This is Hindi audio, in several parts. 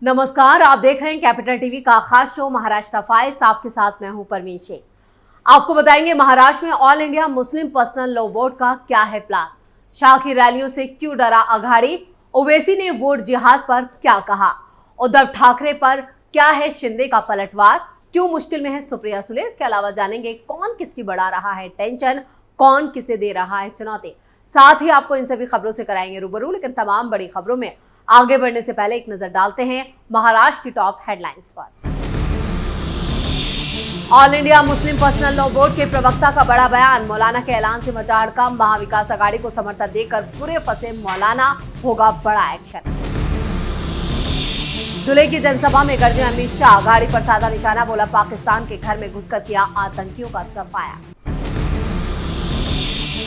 नमस्कार, आप देख रहे हैं कैपिटल टीवी का खास शो महाराष्ट्र फाइल्स। आपके साथ मैं हूं परवीन शेख। आपको बताएंगे महाराष्ट्र में all India Muslim personal law board का क्या है प्लान, शाह की रैलियों से क्यों डरा अघाड़ी, ओवैसी ने वोट जिहाद पर क्या कहा, उद्धव ठाकरे पर क्या है शिंदे का पलटवार, क्यों मुश्किल में है सुप्रिया सुले। इसके अलावा जानेंगे कौन किसकी बढ़ा रहा है टेंशन, कौन किसे दे रहा है चुनौती। साथ ही आपको इन सभी खबरों से कराएंगे रूबरू। लेकिन तमाम बड़ी खबरों में आगे बढ़ने से पहले एक नजर डालते हैं महाराष्ट्र की टॉप हेडलाइंस पर। All India Muslim personal law board के प्रवक्ता का बड़ा बयान, मौलाना के ऐलान से मचा हड़कंप, महाविकास अघाड़ी को समर्थन देकर पूरे फंसे मौलाना, होगा बड़ा एक्शन। धुले की जनसभा में गरजे अमित शाह, अघाड़ी पर साधा निशाना, बोला पाकिस्तान के घर में घुसकर किया आतंकियों का सफाया।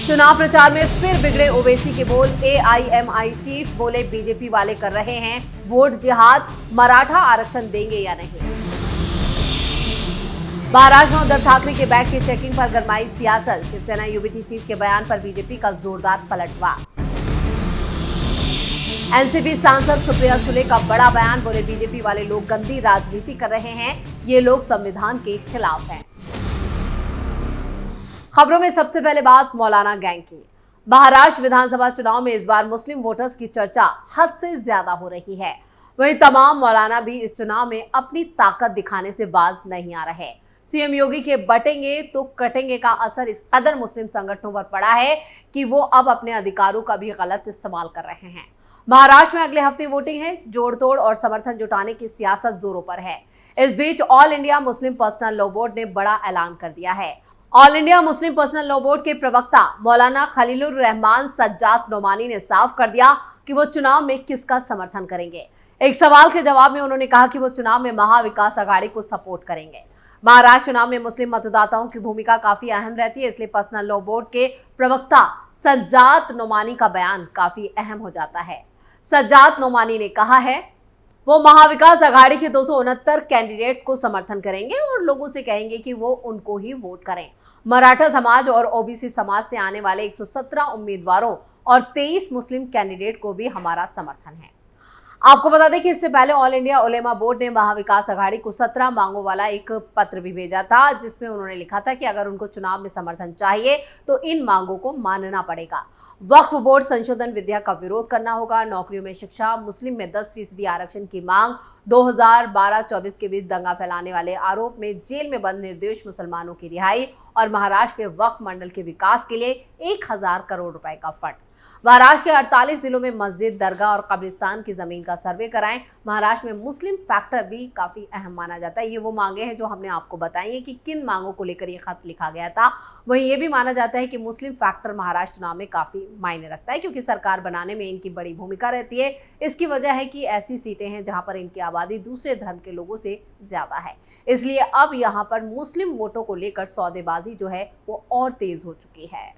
चुनाव प्रचार में फिर बिगड़े ओवैसी के बोल, एआईएमआई चीफ बोले बीजेपी वाले कर रहे हैं वोट जिहाद, मराठा आरक्षण देंगे या नहीं। महाराष्ट्र में उद्धव ठाकरे के बैग की चेकिंग पर गरमाई सियासत, शिवसेना यूबीटी चीफ के बयान पर बीजेपी का जोरदार पलटवार। एनसीपी सांसद सुप्रिया सुले का बड़ा बयान, बोले बीजेपी वाले लोग गंदी राजनीति कर रहे हैं, ये लोग संविधान के खिलाफ हैं। खबरों में सबसे पहले बात मौलाना गैंग की। महाराष्ट्र विधानसभा चुनाव में इस बार मुस्लिम वोटर्स की चर्चा हद से ज्यादा हो रही है। वहीं तमाम मौलाना भी इस चुनाव में अपनी ताकत दिखाने से बाज नहीं आ रहे। सीएम योगी के बटेंगे तो कटेंगे का असर इस कदर मुस्लिम संगठनों पर पड़ा है कि वो अब अपने अधिकारों का भी गलत इस्तेमाल कर रहे हैं। महाराष्ट्र में अगले हफ्ते वोटिंग है, जोड़ तोड़ और समर्थन जुटाने की सियासत जोरों पर है। इस बीच all India Muslim personal law board ने बड़ा ऐलान कर दिया है। All India Muslim personal law board के प्रवक्ता मौलाना खलीलुर रहमान सज्जाद नोमानी ने साफ कर दिया कि वो चुनाव में किसका समर्थन करेंगे। एक सवाल के जवाब में उन्होंने कहा कि वो चुनाव में महाविकास अघाड़ी को सपोर्ट करेंगे। महाराष्ट्र चुनाव में मुस्लिम मतदाताओं की भूमिका काफी अहम रहती है, इसलिए पर्सनल लॉ बोर्ड के प्रवक्ता सज्जाद नोमानी का बयान काफी अहम हो जाता है। सज्जाद नोमानी ने कहा है वो महाविकास अघाड़ी के 269 कैंडिडेट्स को समर्थन करेंगे और लोगों से कहेंगे कि वो उनको ही वोट करें। मराठा समाज और ओबीसी समाज से आने वाले 117 उम्मीदवारों और 23 मुस्लिम कैंडिडेट को भी हमारा समर्थन है। आपको बता दें कि इससे पहले ऑल इंडिया उलेमा बोर्ड ने महाविकास अघाड़ी को 17 मांगों वाला एक पत्र भी भेजा था, जिसमें उन्होंने लिखा था कि अगर उनको चुनाव में समर्थन चाहिए तो इन मांगों को मानना पड़ेगा। वक्फ बोर्ड संशोधन विधेयक का विरोध करना होगा, नौकरियों में शिक्षा, मुस्लिम में 10% आरक्षण की मांग, 2012-24 के बीच दंगा फैलाने वाले आरोप में जेल में बंद निर्दोष मुसलमानों की रिहाई और महाराष्ट्र के वक्फ मंडल के विकास के लिए 1000 करोड़ रुपए का फंड। महाराष्ट्र के 48 जिलों में मस्जिद, दरगाह और कब्रिस्तान की जमीन का सर्वे कराएं। महाराष्ट्र में मुस्लिम फैक्टर भी काफी अहम माना जाता है। ये वो मांगे हैं जो हमने आपको बताई है कि किन मांगों को लेकर ये खत लिखा गया था। वहीं ये भी माना जाता है कि मुस्लिम फैक्टर महाराष्ट्र चुनाव में काफी मायने रखता है, क्योंकि सरकार बनाने में इनकी बड़ी भूमिका रहती है। इसकी वजह है कि ऐसी सीटें हैं जहां पर इनकी आबादी दूसरे धर्म के लोगों से ज्यादा है, इसलिए अब यहाँ पर मुस्लिम वोटों को लेकर सौदेबाजी जो है वो और तेज हो चुकी है।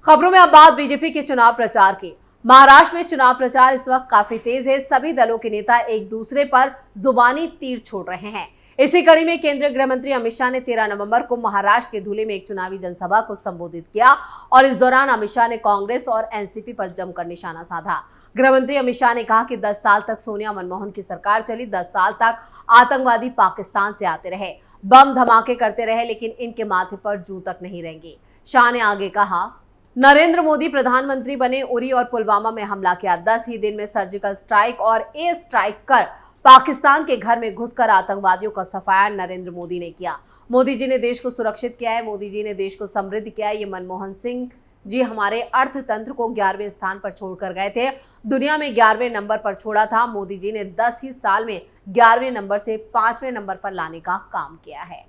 खबरों में अब बात बीजेपी के चुनाव प्रचार की। महाराष्ट्र में चुनाव प्रचार इस वक्त काफी तेज है। सभी दलों के नेता एक दूसरे पर जुबानी तीर छोड़ रहे हैं। इसी कड़ी में केंद्रीय गृह मंत्री अमित शाह ने 13 नवंबर को महाराष्ट्र के धुले में एक चुनावी जनसभा को संबोधित किया और इस दौरान अमित शाह ने कांग्रेस और एनसीपी पर जमकर निशाना साधा। गृह मंत्री अमित शाह ने कहा कि 10 साल तक सोनिया मनमोहन की सरकार चली, 10 साल तक आतंकवादी पाकिस्तान से आते रहे, बम धमाके करते रहे, लेकिन इनके माथे पर जू तक नहीं रहेंगी। शाह ने आगे कहा, नरेंद्र मोदी प्रधानमंत्री बने, उरी और पुलवामा में हमला किया, 10 ही दिन में सर्जिकल स्ट्राइक और एयर स्ट्राइक कर पाकिस्तान के घर में घुसकर आतंकवादियों का सफाया नरेंद्र मोदी ने किया। मोदी जी ने देश को सुरक्षित किया है, मोदी जी ने देश को समृद्ध किया है। ये मनमोहन सिंह जी हमारे अर्थतंत्र को 11वें स्थान पर छोड़कर गए थे, दुनिया में 11वें नंबर पर छोड़ा था। मोदी जी ने 10 ही साल में 11वें नंबर से 5वें नंबर पर लाने का काम किया है।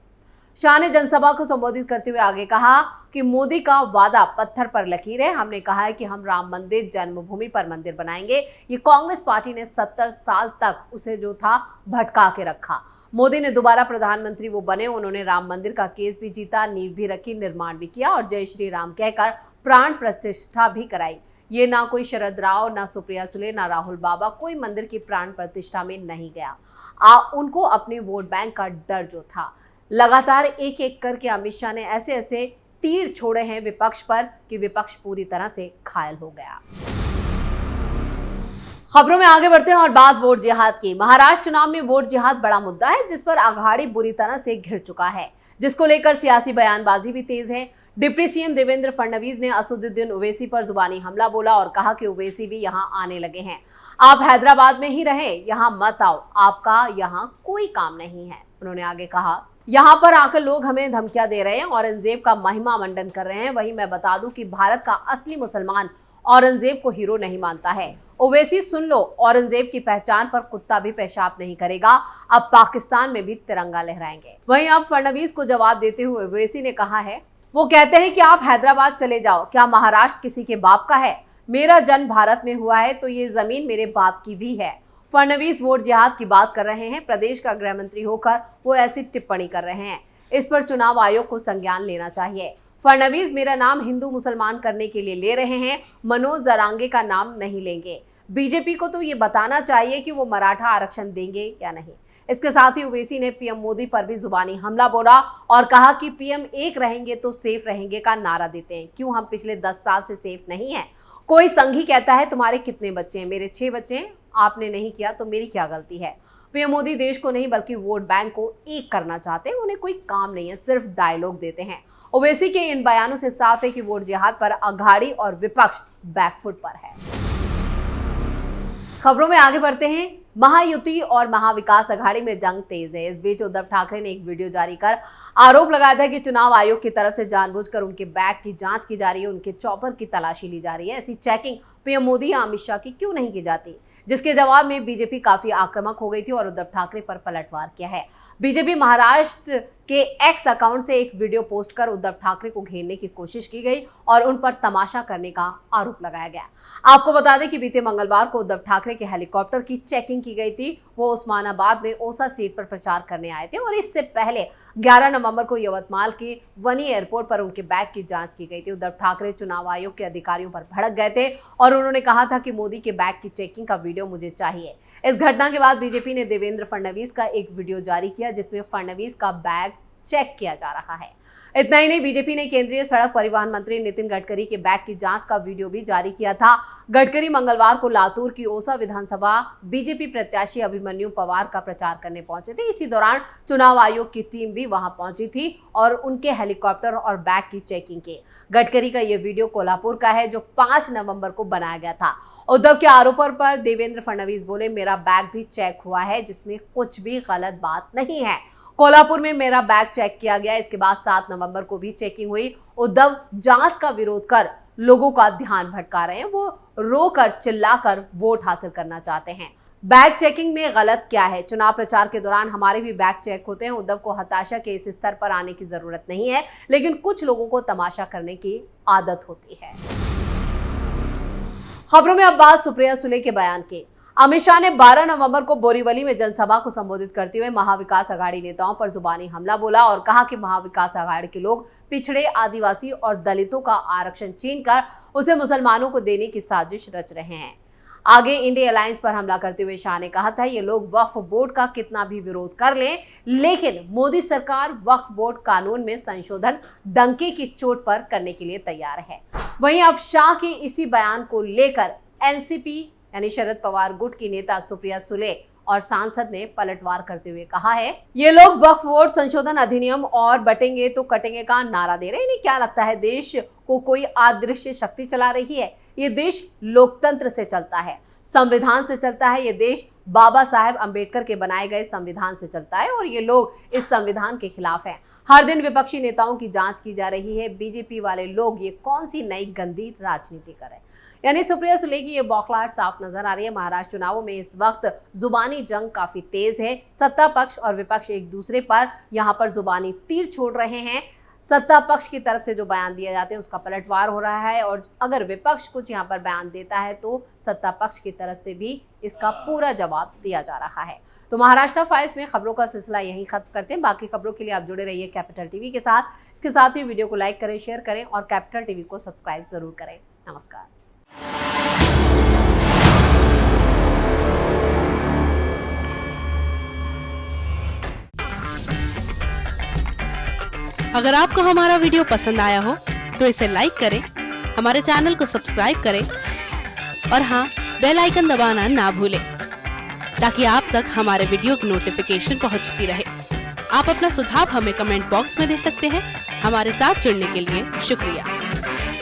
शाह ने जनसभा को संबोधित करते हुए आगे कहा कि मोदी का वादा पत्थर पर लकीर है। हमने कहा है कि हम राम मंदिर जन्मभूमि पर मंदिर बनाएंगे। ये कांग्रेस पार्टी ने 70 साल तक उसे जो था भटका के रखा। मोदी ने दोबारा प्रधानमंत्री वो बने, उन्होंने राम मंदिर का केस भी जीता, नींव भी रखी, निर्माण भी किया और जय श्री राम कहकर प्राण प्रतिष्ठा भी कराई। ये ना कोई शरद राव, ना सुप्रिया सुले, ना राहुल बाबा कोई मंदिर की प्राण प्रतिष्ठा में नहीं गया। उनको अपने वोट बैंक का डर जो था। लगातार एक एक करके अमित शाह ने ऐसे ऐसे तीर छोड़े हैं विपक्ष पर कि विपक्ष पूरी तरह से घायल हो गया। खबरों में आगे बढ़ते हैं और बात वोट जिहाद की। महाराष्ट्र चुनाव में वोट जिहाद बड़ा मुद्दा है, जिस पर आघाड़ी बुरी तरह से घिर चुका है, जिसको लेकर सियासी बयानबाजी भी तेज है। डिप्टी सीएम देवेंद्र फडणवीस ने असदुद्दीन ओवैसी पर जुबानी हमला बोला और कहा कि ओवैसी भी यहां आने लगे हैं, आप हैदराबाद में ही रहे, यहां मत आओ, आपका यहां कोई काम नहीं है। उन्होंने आगे कहा, यहाँ पर आकर लोग हमें धमकियां दे रहे हैं, औरंगजेब का महिमा मंडन कर रहे हैं। वहीं मैं बता दूं कि भारत का असली मुसलमान औरंगजेब को हीरो नहीं मानता है। ओवैसी सुन लो, औरंगजेब की पहचान पर कुत्ता भी पेशाब नहीं करेगा, अब पाकिस्तान में भी तिरंगा लहराएंगे। वहीं अब फडणवीस को जवाब देते हुए ओवैसी ने कहा है, वो कहते हैं कि आप हैदराबाद चले जाओ, क्या महाराष्ट्र किसी के बाप का है? मेरा जन्म भारत में हुआ है तो ये जमीन मेरे बाप की भी है। फडणवीस वोट जिहाद की बात कर रहे हैं, प्रदेश का गृह मंत्री होकर वो ऐसी टिप्पणी कर रहे हैं। इस पर चुनाव आयोग को संज्ञान लेना चाहिए। फडणवीस मेरा नाम हिंदू मुसलमान करने के लिए ले रहे हैं, मनोज जरांगे का नाम नहीं लेंगे। बीजेपी को तो ये बताना चाहिए कि वो मराठा आरक्षण देंगे या नहीं। इसके साथ ही ओवैसी ने पीएम मोदी पर भी जुबानी हमला बोला और कहा कि पीएम एक रहेंगे तो सेफ रहेंगे का नारा देते हैं, क्यों हम पिछले 10 साल से सेफ नहीं है? कोई संघी कहता है तुम्हारे कितने बच्चे हैं? मेरे 6 बच्चे हैं, आपने नहीं किया तो मेरी क्या गलती है? पीएम मोदी देश को नहीं बल्कि वोट बैंक को एक करना चाहते हैं, उन्हें कोई काम नहीं है, सिर्फ डायलॉग देते हैं। ओवैसी के इन बयानों से साफ है कि वोट जिहाद पर आघाड़ी और विपक्ष बैकफुट पर है। खबरों में आगे बढ़ते हैं। महायुति और महाविकास अघाड़ी में जंग तेज है। इस बीच उद्धव ठाकरे ने एक वीडियो जारी कर आरोप लगाया था कि चुनाव आयोग की तरफ से जानबूझकर उनके बैग की जांच की जा रही है, उनके चॉपर की तलाशी ली जा रही है। ऐसी चेकिंग पीएम मोदी या अमित शाह की क्यों नहीं की जाती? जिसके जवाब में बीजेपी काफी आक्रामक हो गई थी और उद्धव ठाकरे पर पलटवार किया है। बीजेपी महाराष्ट्र के एक्स अकाउंट से एक वीडियो पोस्ट कर उद्धव ठाकरे को घेरने की कोशिश की गई और उन पर तमाशा करने का आरोप लगाया गया। आपको बता दें कि बीते मंगलवार को उद्धव ठाकरे के हेलीकॉप्टर की चेकिंग की गई थी। वो उस्मानाबाद में ओसा सीट पर प्रचार करने आए थे और इससे पहले 11 नवंबर को यवतमाल के वनी एयरपोर्ट पर उनके बैग की जांच की गई थी। उद्धव ठाकरे चुनाव आयोग के अधिकारियों पर भड़क गए थे और उन्होंने कहा था कि मोदी के बैग की चेकिंग का वीडियो मुझे चाहिए। इस घटना के बाद बीजेपी ने देवेंद्र फडणवीस का एक वीडियो जारी किया, जिसमें फडणवीस का बैग चेक किया जा रहा है। इतना ही नहीं, बीजेपी ने केंद्रीय सड़क परिवहन मंत्री नितिन गडकरी के बैग की जांच का वीडियो भी जारी किया था। गडकरी मंगलवार को लातूर की ओसा विधानसभा बीजेपी प्रत्याशी अभिमन्यु पवार का प्रचार करने पहुंचे थे। इसी दौरान चुनाव आयोग की टीम भी वहां पहुंची थी और उनके हेलीकॉप्टर और बैग की चेकिंग की। गडकरी का यह वीडियो कोल्हापुर का है, जो 5 नवंबर को बनाया गया था। उद्धव के आरोपों पर देवेंद्र फडणवीस बोले, मेरा बैग भी चेक हुआ है, जिसमें कुछ भी गलत बात नहीं है। कोल्हापुर में मेरा बैग चेक किया गया। इसके बाद 7 नवंबर को भी चेकिंग हुई। उद्धव जांच का विरोध कर लोगों का ध्यान भटका रहे हैं। वो रोकर चिल्लाकर वोट हासिल करना चाहते हैं। बैग चेकिंग में गलत क्या है? चुनाव प्रचार के दौरान हमारे भी बैग चेक होते हैं। उद्धव को हताशा के इस स्तर पर आने की जरूरत नहीं है, लेकिन कुछ लोगों को तमाशा करने की आदत होती है। खबरों में अब बात सुप्रिया सुले के बयान की। अमित शाह ने 12 नवंबर को बोरीवली में जनसभा को संबोधित करते हुए महाविकास अघाड़ी नेताओं पर जुबानी हमला बोला और कहा कि महाविकास अघाड़ी के लोग पिछड़े, आदिवासी और दलितों का आरक्षण छीनकर उसे मुसलमानों को देने की साजिश रच रहे हैं। आगे इंडिया अलायंस पर हमला करते हुए शाह ने कहा था, ये लोग वक्फ बोर्ड का कितना भी विरोध कर लें, लेकिन मोदी सरकार वक्फ बोर्ड कानून में संशोधन डंके की चोट पर करने के लिए तैयार है। वहीं अब शाह के इसी बयान को लेकर एनसीपी यानी शरद पवार गुट की नेता सुप्रिया सुले और सांसद ने पलटवार करते हुए कहा है, ये लोग वक्फ बोर्ड संशोधन अधिनियम और बटेंगे तो कटेंगे का नारा दे रहे हैं। इन्हें क्या लगता है देश को कोई अदृश्य शक्ति चला रही है? ये देश लोकतंत्र से चलता है, संविधान से चलता है। ये देश बाबा साहेब अंबेडकर के बनाए गए संविधान से चलता है और ये लोग इस संविधान के खिलाफ हैं। हर दिन विपक्षी नेताओं की जांच की जा रही है। बीजेपी वाले लोग ये कौन सी नई गंदी राजनीति कर रहे हैं? यानी सुप्रिया सुले की ये बौखलाहट साफ नजर आ रही है। महाराष्ट्र चुनावों में इस वक्त जुबानी जंग काफी तेज है। सत्ता पक्ष और विपक्ष एक दूसरे पर यहाँ पर जुबानी तीर छोड़ रहे हैं। सत्ता पक्ष की तरफ से जो बयान दिए जाते हैं उसका पलटवार हो रहा है और अगर विपक्ष कुछ यहाँ पर बयान देता है तो सत्ता पक्ष की तरफ से भी इसका पूरा जवाब दिया जा रहा है। तो महाराष्ट्र फाइल्स में खबरों का सिलसिला यहीं खत्म करते हैं। बाकी खबरों के लिए आप जुड़े रहिए कैपिटल टीवी के साथ। इसके साथ ही वीडियो को लाइक करें, शेयर करें और कैपिटल टीवी को सब्सक्राइब जरूर करें। नमस्कार। अगर आपको हमारा वीडियो पसंद आया हो तो इसे लाइक करें, हमारे चैनल को सब्सक्राइब करें और हाँ, बेल आइकन दबाना ना भूलें ताकि आप तक हमारे वीडियो की नोटिफिकेशन पहुंचती रहे। आप अपना सुझाव हमें कमेंट बॉक्स में दे सकते हैं। हमारे साथ जुड़ने के लिए शुक्रिया।